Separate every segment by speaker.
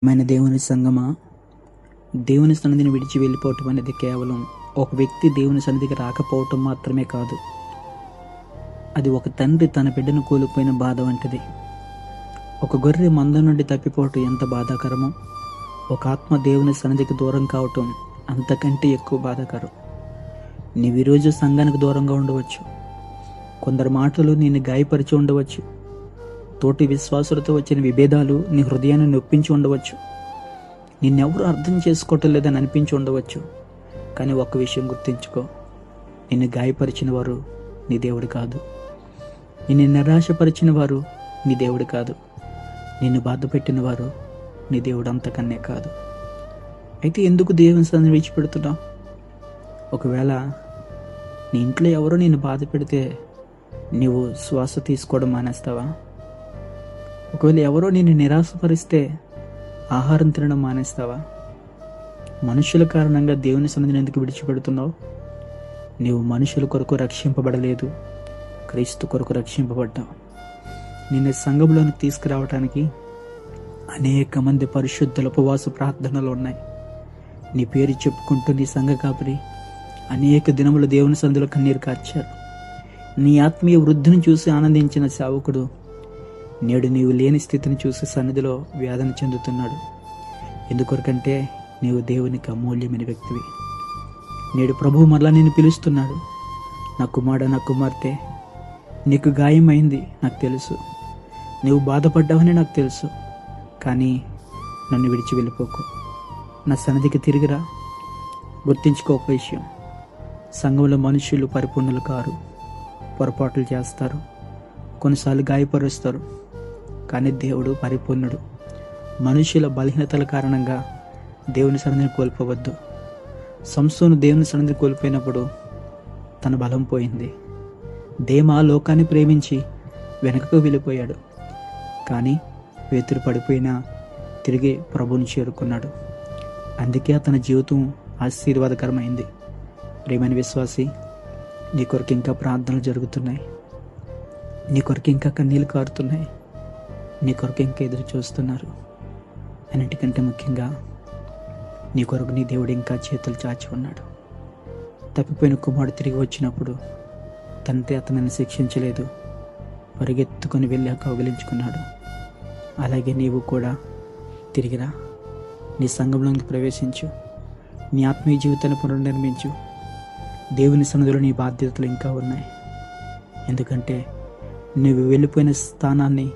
Speaker 1: మన దేవుని సంగమా, దేవుని సన్నిధిని విడిచి వెళ్ళిపోవటం అనేది కేవలం ఒక వ్యక్తి దేవుని సన్నిధికి రాకపోవటం మాత్రమే కాదు. అది ఒక తండ్రి తన బిడ్డను కోల్పోయిన బాధ వంటిది. ఒక గొర్రె మంద నుండి తప్పిపోవటం ఎంత బాధాకరమో, ఒక ఆత్మ దేవుని సన్నిధికి దూరం కావటం అంతకంటే ఎక్కువ బాధాకరం. నీవు ఈరోజు సంఘానికి దూరంగా ఉండవచ్చు. కొందరు మాటలు నిన్ను గాయపరిచి ఉండవచ్చు. తోటి విశ్వాసులతో వచ్చిన విభేదాలు నీ హృదయాన్ని నొప్పించి ఉండవచ్చు. నిన్నెవరూ అర్థం చేసుకోవటం లేదని అనిపించి ఉండవచ్చు. కానీ ఒక్క విషయం గుర్తుంచుకో, నిన్ను గాయపరిచిన వారు నీ దేవుడు కాదు. నిన్ను నిరాశపరిచిన వారు నీ దేవుడు కాదు. నిన్ను బాధ పెట్టిన వారు నీ దేవుడు అంతకన్నే కాదు. అయితే ఎందుకు దేవుని సన్నిధిని విడిచిపెడుతున్నావు? ఒకవేళ నీ ఇంట్లో ఎవరో నిన్ను బాధ పెడితే నీవు శ్వాస తీసుకోవడం మానేస్తావా? ఒకవేళ ఎవరో నిన్ను నిరాశపరిస్తే ఆహారం తినడం మానేస్తావా? మనుషుల కారణంగా దేవుని సన్నిధిని ఎందుకు విడిచిపెడుతున్నావు? నీవు మనుషుల కొరకు రక్షింపబడలేదు, క్రీస్తు కొరకు రక్షింపబడ్డావు. నిన్ను సంఘంలోనికి తీసుకురావడానికి అనేక మంది పరిశుద్ధుల ఉపవాస ప్రార్థనలు ఉన్నాయి. నీ పేరు చెప్పుకుంటూ నీ సంఘ కాపరి అనేక దినములు దేవుని సన్నిధిలో కన్నీరు కార్చారు. నీ ఆత్మీయ వృద్ధిని చూసి ఆనందించిన సేవకుడు నేడు నీవు లేని స్థితిని చూసి సన్నిధిలో వేదన చెందుతున్నాడు. ఎందుకొరకంటే నీవు దేవునికి అమూల్యమైన వ్యక్తివి. నేడు ప్రభువు మరలా నేను పిలుస్తున్నాడు. నా కుమారుడు, నా కుమార్తె, నీకు గాయమైంది నాకు తెలుసు, నీవు బాధపడ్డావని నాకు తెలుసు. కానీ నన్ను విడిచి వెళ్ళిపోకు, నా సన్నిధికి తిరిగిరా. గుర్తించుకో ఒక విషయం, సంఘంలో మనుషులు పరిపూర్ణులు కారు, పొరపాట్లు చేస్తారు, కొన్నిసార్లు గాయపరుస్తారు. కానీ దేవుడు పరిపూర్ణుడు. మనుషుల బలహీనతల కారణంగా దేవుని సన్నిధిని కోల్పోవద్దు. సంసోను దేవుని సన్నిధిని కోల్పోయినప్పుడు తన బలం పోయింది. దేమా లోకాన్ని ప్రేమించి వెనుకకు వెళ్ళిపోయాడు. కానీ పేతురు పడిపోయినా తిరిగి ప్రభువుని చేరుకున్నాడు. అందుకే అతని జీవితం ఆశీర్వాదకరమైంది. ప్రియమైన విశ్వాసి, నీ కొరకు ఇంకా ప్రార్థనలు జరుగుతున్నాయి. నీ కొరకు ఇంకా కన్నీళ్ళు కారుతున్నాయి. నీ కొరకు ఇంకా ఎదురు చూస్తున్నారు. అన్నిటికంటే ముఖ్యంగా నీ కొరకు నీ దేవుడు ఇంకా చేతులు చాచి ఉన్నాడు. తప్పిపోయిన కుమారుడు తిరిగి వచ్చినప్పుడు తండ్రి అతనిని శిక్షించలేదు, పరిగెత్తుకొని వెళ్ళి కౌగిలించుకున్నాడు. అలాగే నీవు కూడా తిరిగిరా, నీ సంఘంలోకి ప్రవేశించు, నీ ఆత్మీయ జీవితాన్ని పునర్నిర్మించు. దేవుని సన్నిధిలో నీ బాధ్యతలు ఇంకా ఉన్నాయి. ఎందుకంటే నువ్వు వెళ్ళిపోయిన స్థానాన్ని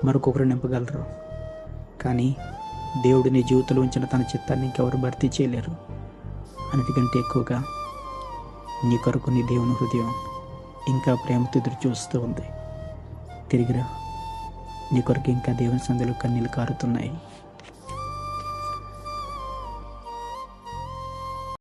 Speaker 1: మరొకరు నింపగలరు. కానీ దేవుడు నీ జీవితంలో ఉంచిన తన చిత్తాన్ని ఇంకెవరు భర్తీ చేయలేరు. అన్నిటికంటే ఎక్కువగా నీ కొరకు నీ దేవుని హృదయం ఇంకా ప్రేమతో ఎదురు చూస్తూ ఉంది. తిరిగిరా, నీ కొరకు ఇంకా దేవుని సంధిలో కన్నీళ్ళు కారుతున్నాయి.